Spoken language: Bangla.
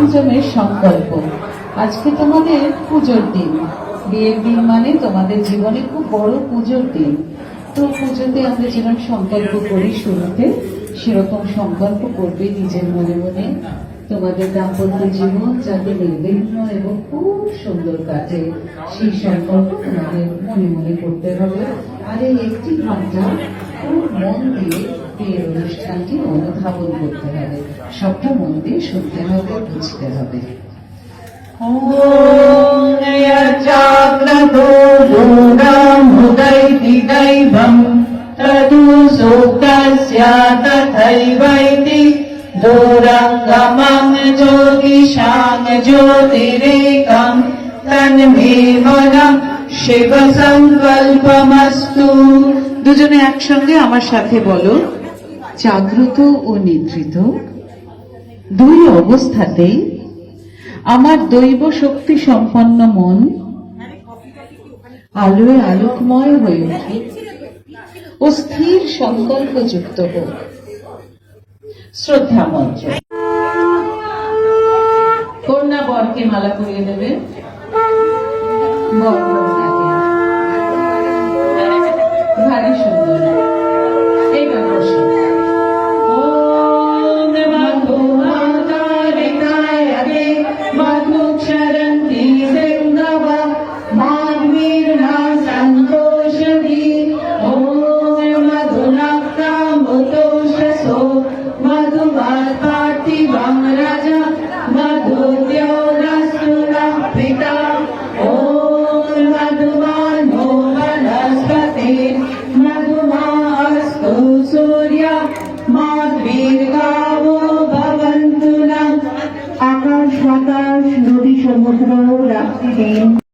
পঞ্চমের সংকল্প। আজকে তোমাদের পুজোর দিন, বিয়ের দিন মানে তোমাদের জীবনে খুব বড় পুজোর দিন। তো পুজোতে আমরা যেরকম সংকল্প করি শুরুতে, সেরকম সংকল্প করবে নিজের মনে মনে। তোমাদের দাম্পত্য জীবন যাতে নির্বিঘ্ন এবং খুব সুন্দর কাটে, সেই সংকল্প তোমাদের মনে মনে করতে হবে। আর এই একটি ঘন্টা খুব মন দিয়ে বিয়ের অনুষ্ঠানটি অনুধাবন করতে হবে, সবটা মন দিয়ে শুনতে হবে, বুঝতে হবে। জাগ্রতো দূরমুদৈতি দৈবম তদু সূক্তস্য তথৈবৈতি দূরঙ্গমং জ্যোতিষাং জ্যোতিরেকং তন্মে মনঃ শিব সংকল্পমস্তু। দুজনে একসঙ্গে আমার সাথে বলো, জাগ্রত ও নিদ্রিত দুই অবস্থাতেই আমার দৈব শক্তি সম্পন্ন মন আলোয় আলোকময় হয়ে ওঠে ও স্থির সংকল্প যুক্ত হোক। শ্রদ্ধা মন্ত্র। কন্যা বরকে মালা পরিয়ে দেবে, বর কন্যাকে। ভারী সুন্দর। এইবার বসো। আকাশ বাতাস নদী সমুদ্র রাত্রি দিন